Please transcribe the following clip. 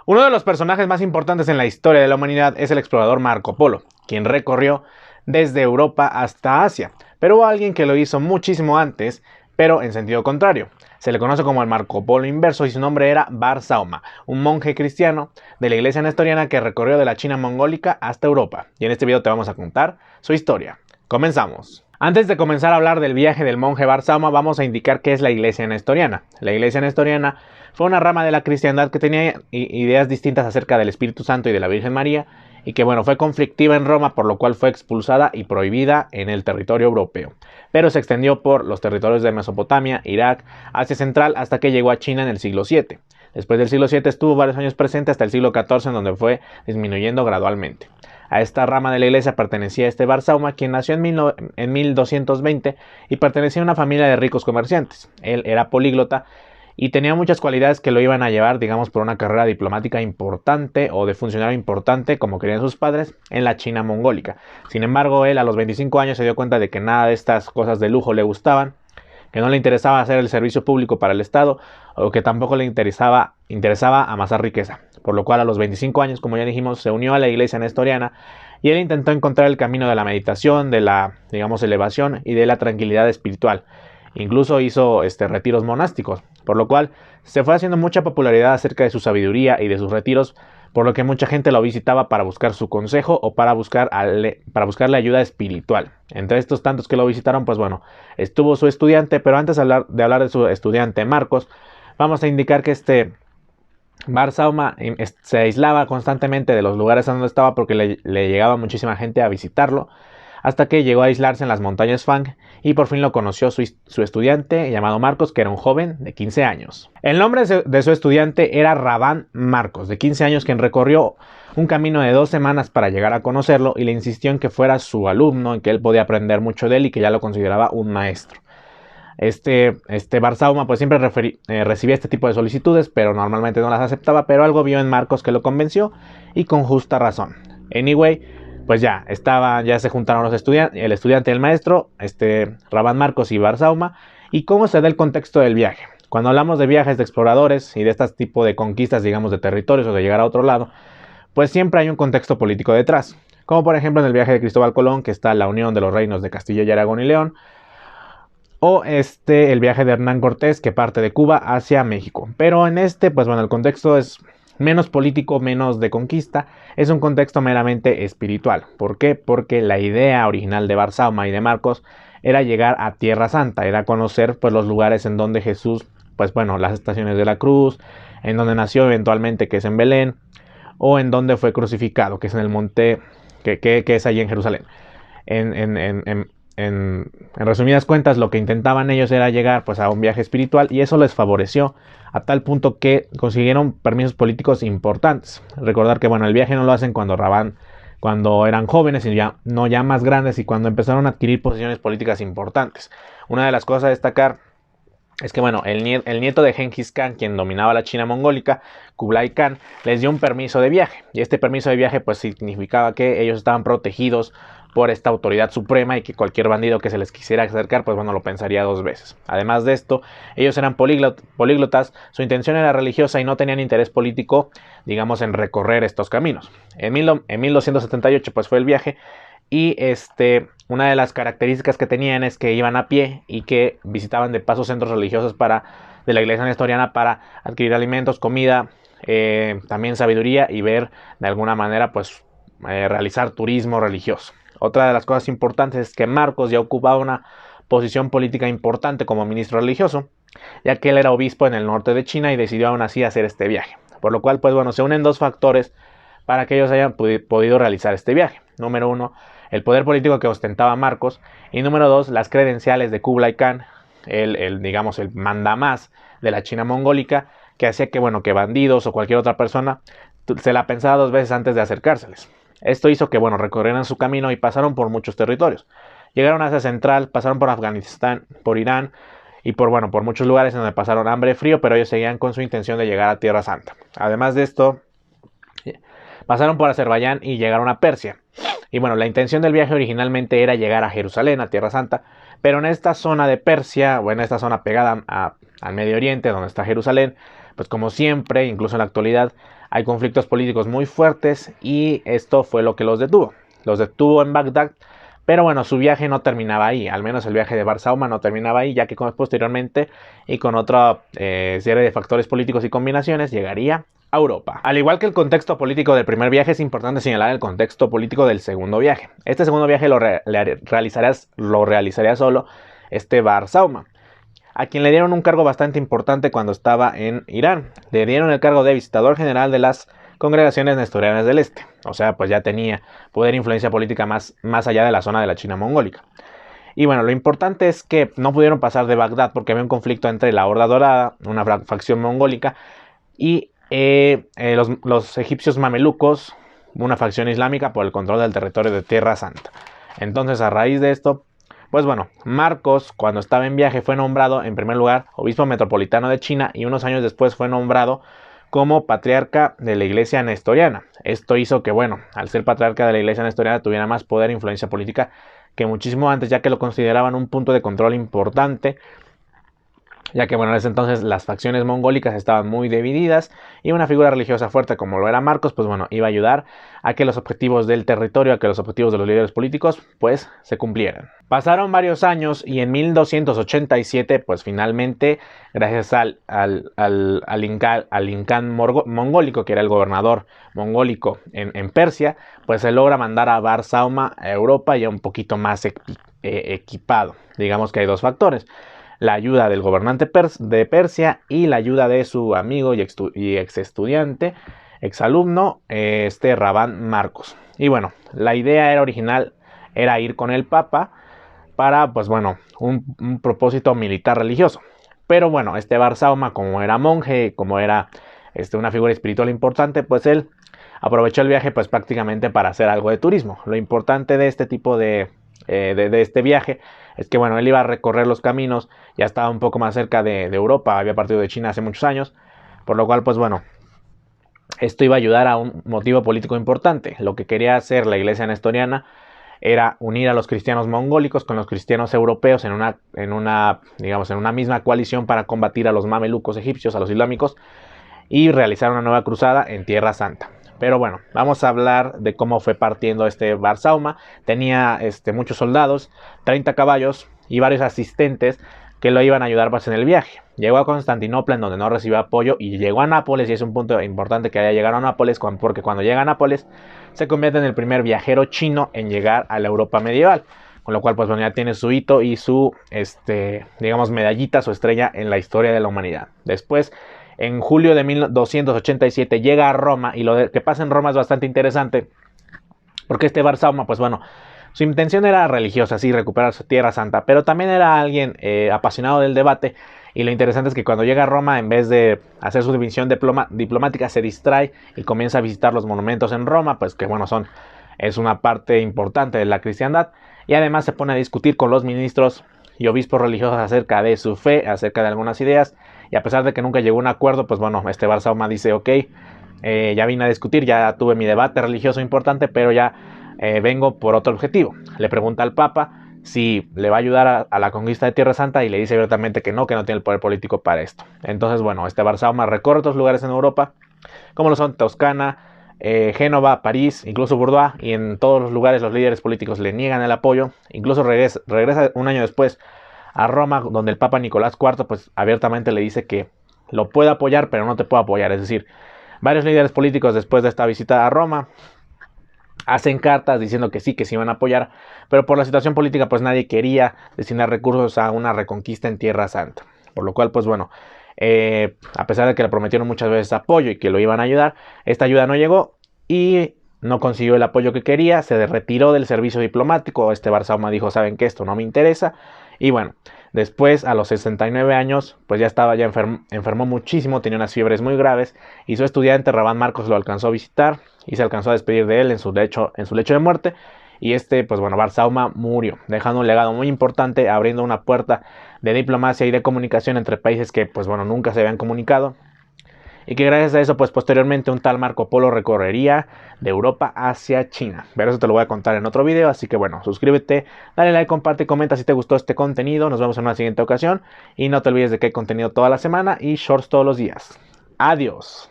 Uno de los personajes más importantes en la historia de la humanidad es el explorador Marco Polo, quien recorrió desde Europa hasta Asia, pero hubo alguien que lo hizo muchísimo antes, pero en sentido contrario. Se le conoce como el Marco Polo inverso y su nombre era Bar Sauma, un monje cristiano de la iglesia nestoriana que recorrió de la China mongólica hasta Europa. Y en este video te vamos a contar su historia. Comenzamos. Antes de comenzar a hablar del viaje del monje Bar Sauma, vamos a indicar qué es la iglesia nestoriana. La iglesia nestoriana fue una rama de la cristiandad que tenía ideas distintas acerca del Espíritu Santo y de la Virgen María, y que fue conflictiva en Roma, por lo cual fue expulsada y prohibida en el territorio europeo. Pero se extendió por los territorios de Mesopotamia, Irak, Asia Central, hasta que llegó a China en el siglo VII. Después del siglo VII estuvo varios años presente hasta el siglo XIV, en donde fue disminuyendo gradualmente. A esta rama de la iglesia pertenecía este Bar Sauma, quien nació en 1220 y pertenecía a una familia de ricos comerciantes. Él era políglota y tenía muchas cualidades que lo iban a llevar, digamos, por una carrera diplomática importante o de funcionario importante, como querían sus padres, en la China mongólica. Sin embargo, él a los 25 años se dio cuenta de que nada de estas cosas de lujo le gustaban, que no le interesaba hacer el servicio público para el Estado, o que tampoco le interesaba amasar riqueza. Por lo cual a los 25 años, como ya dijimos, se unió a la iglesia nestoriana y él intentó encontrar el camino de la meditación, de la, digamos, elevación y de la tranquilidad espiritual. Incluso hizo retiros monásticos, por lo cual se fue haciendo mucha popularidad acerca de su sabiduría y de sus retiros, por lo que mucha gente lo visitaba para buscar su consejo o para buscarle ayuda espiritual. Entre estos tantos que lo visitaron, pues bueno, estuvo su estudiante, pero antes de hablar de su estudiante Marcos, vamos a indicar que Bar Sauma se aislaba constantemente de los lugares donde estaba porque le llegaba muchísima gente a visitarlo, hasta que llegó a aislarse en las montañas Fang y por fin lo conoció su estudiante llamado Marcos, que era un joven de 15 años. El nombre de su estudiante era Rabban Marcos, de 15 años, quien recorrió un camino de 2 semanas para llegar a conocerlo y le insistió en que fuera su alumno, en que él podía aprender mucho de él y que ya lo consideraba un maestro. Bar Sauma pues siempre recibía este tipo de solicitudes, pero normalmente no las aceptaba, pero algo vio en Marcos que lo convenció y con justa razón. Anyway, pues ya se juntaron el estudiante y el maestro, Rabban Marcos y Bar Sauma. ¿Y cómo se da el contexto del viaje? Cuando hablamos de viajes de exploradores y de este tipo de conquistas, digamos, de territorios o de llegar a otro lado, pues siempre hay un contexto político detrás. Como por ejemplo en el viaje de Cristóbal Colón, que está la unión de los reinos de Castilla y Aragón y León, o el viaje de Hernán Cortés, que parte de Cuba hacia México. Pero en pues bueno, el contexto es menos político, menos de conquista, es un contexto meramente espiritual. ¿Por qué? Porque la idea original de Bar Sauma y de Marcos era llegar a Tierra Santa, era conocer pues los lugares en donde Jesús, pues bueno, las estaciones de la cruz, en donde nació eventualmente, que es en Belén, o en donde fue crucificado, que es en el monte, que es allí en Jerusalén. En resumidas cuentas, lo que intentaban ellos era llegar pues a un viaje espiritual, y eso les favoreció a tal punto que consiguieron permisos políticos importantes. Recordar que bueno, el viaje no lo hacen cuando eran jóvenes, y ya más grandes, y cuando empezaron a adquirir posiciones políticas importantes. Una de las cosas a destacar es que bueno, el nieto de Genghis Khan, quien dominaba la China mongólica, Kublai Khan, les dio un permiso de viaje. Y este permiso de viaje pues significaba que ellos estaban protegidos por esta autoridad suprema y que cualquier bandido que se les quisiera acercar, pues bueno, lo pensaría 2 veces. Además de esto, ellos eran políglotas, su intención era religiosa y no tenían interés político, digamos, en recorrer estos caminos. En 1278 pues fue el viaje, y una de las características que tenían es que iban a pie y que visitaban de paso centros religiosos de la iglesia nestoriana para adquirir alimentos, comida, también sabiduría, y ver de alguna manera pues realizar turismo religioso. Otra de las cosas importantes es que Marcos ya ocupaba una posición política importante como ministro religioso, ya que él era obispo en el norte de China y decidió aún así hacer este viaje. Por lo cual, pues bueno, se unen 2 factores para que ellos hayan podido realizar este viaje. Número 1, el poder político que ostentaba Marcos, y número 2, las credenciales de Kublai Khan, digamos, el mandamás de la China mongólica, que hacía que, bueno, que bandidos o cualquier otra persona se la pensara 2 veces antes de acercárseles. Esto hizo que, bueno, recorrieran su camino y pasaron por muchos territorios. Llegaron a Asia Central, pasaron por Afganistán, por Irán y por muchos lugares en donde pasaron hambre y frío, pero ellos seguían con su intención de llegar a Tierra Santa. Además de esto, pasaron por Azerbaiyán y llegaron a Persia. Y bueno, la intención del viaje originalmente era llegar a Jerusalén, a Tierra Santa, pero en esta zona de Persia, o en esta zona pegada al Medio Oriente, donde está Jerusalén, pues como siempre, incluso en la actualidad, hay conflictos políticos muy fuertes y esto fue lo que los detuvo. Los detuvo en Bagdad, pero bueno, su viaje no terminaba ahí, al menos el viaje de Bar-Sauma no terminaba ahí, ya que posteriormente y con otra serie de factores políticos y combinaciones llegaría a Europa. Al igual que el contexto político del primer viaje, es importante señalar el contexto político del segundo viaje. Este segundo viaje lo realizaría solo Bar-Sauma, a quien le dieron un cargo bastante importante cuando estaba en Irán. Le dieron el cargo de visitador general de las congregaciones nestorianas del Este. O sea, pues ya tenía poder e influencia política más allá de la zona de la China mongólica. Y bueno, lo importante es que no pudieron pasar de Bagdad porque había un conflicto entre la Horda Dorada, una facción mongólica, y los egipcios mamelucos, una facción islámica, por el control del territorio de Tierra Santa. Entonces, a raíz de esto, pues bueno, Marcos, cuando estaba en viaje, fue nombrado en primer lugar obispo metropolitano de China y unos años después fue nombrado como patriarca de la iglesia nestoriana. Esto hizo que, bueno, al ser patriarca de la iglesia nestoriana tuviera más poder e influencia política que muchísimo antes, ya que lo consideraban un punto de control importante, ya que bueno, en ese entonces las facciones mongólicas estaban muy divididas y una figura religiosa fuerte como lo era Marcos, pues bueno, iba a ayudar a que los objetivos del territorio, a que los objetivos de los líderes políticos, pues se cumplieran. Pasaron varios años y en 1287, pues finalmente, gracias al Incán mongólico, que era el gobernador mongólico en Persia, pues se logra mandar a Bar-Sauma a Europa ya un poquito más equipado. Digamos que hay dos factores: la ayuda del gobernante de Persia y la ayuda de su amigo y ex estudiante, exalumno, Rabán Marcos. Y bueno, la idea original era ir con el Papa para, pues bueno, un propósito militar religioso. Pero bueno, Bar-Sauma, como era monje, como era una figura espiritual importante, pues él aprovechó el viaje pues prácticamente para hacer algo de turismo. Lo importante de este tipo de este viaje es que bueno, él iba a recorrer los caminos, ya estaba un poco más cerca de Europa, había partido de China hace muchos años, por lo cual pues bueno, esto iba a ayudar a un motivo político importante. Lo que quería hacer la iglesia nestoriana era unir a los cristianos mongólicos con los cristianos europeos en una misma coalición para combatir a los mamelucos egipcios, a los islámicos, y realizar una nueva cruzada en Tierra Santa. Pero bueno, vamos a hablar de cómo fue partiendo Bar-Sauma. Tenía muchos soldados, 30 caballos y varios asistentes que lo iban a ayudar pues en el viaje. Llegó a Constantinopla, en donde no recibió apoyo, y llegó a Nápoles, y es un punto importante que haya llegado a Nápoles, porque cuando llega a Nápoles se convierte en el primer viajero chino en llegar a la Europa medieval. Con lo cual, pues bueno, ya tiene su hito y su, medallita, su estrella en la historia de la humanidad. Después, en julio de 1287 llega a Roma, y lo que pasa en Roma es bastante interesante, porque Bar-Sauma, pues bueno, su intención era religiosa, sí, recuperar su Tierra Santa, pero también era alguien apasionado del debate, y lo interesante es que cuando llega a Roma, en vez de hacer su división diplomática, se distrae y comienza a visitar los monumentos en Roma, pues que bueno, es una parte importante de la cristiandad, y además se pone a discutir con los ministros y obispos religiosos acerca de su fe, acerca de algunas ideas, y a pesar de que nunca llegó a un acuerdo, pues bueno, Bar-Sauma dice, ok, ya vine a discutir, ya tuve mi debate religioso importante, pero ya vengo por otro objetivo. Le pregunta al Papa si le va a ayudar a la conquista de Tierra Santa, y le dice abiertamente que no tiene el poder político para esto. Entonces, bueno, Bar-Sauma recorre otros lugares en Europa, como lo son Toscana, Génova, París, incluso Bordeaux, y en todos los lugares los líderes políticos le niegan el apoyo. Incluso regresa un año después a Roma, donde el Papa Nicolás IV pues abiertamente le dice que lo puede apoyar, pero no te puede apoyar. Es decir, varios líderes políticos después de esta visita a Roma hacen cartas diciendo que sí iban a apoyar, pero por la situación política pues nadie quería destinar recursos a una reconquista en Tierra Santa. Por lo cual, pues bueno, a pesar de que le prometieron muchas veces apoyo y que lo iban a ayudar, esta ayuda no llegó y no consiguió el apoyo que quería, se retiró del servicio diplomático. Bar-Sauma dijo, saben que esto no me interesa, y bueno, después a los 69 años, pues ya enfermó muchísimo, tenía unas fiebres muy graves, y su estudiante Rabán Marcos lo alcanzó a visitar y se alcanzó a despedir de él en su lecho de muerte. Y pues bueno, Bar-Sauma murió, dejando un legado muy importante, abriendo una puerta de diplomacia y de comunicación entre países que pues bueno, nunca se habían comunicado, y que gracias a eso pues posteriormente un tal Marco Polo recorrería de Europa hacia China. Pero eso te lo voy a contar en otro video, así que bueno, suscríbete, dale like, comparte y comenta si te gustó este contenido. Nos vemos en una siguiente ocasión, y no te olvides de que hay contenido toda la semana y shorts todos los días. Adiós.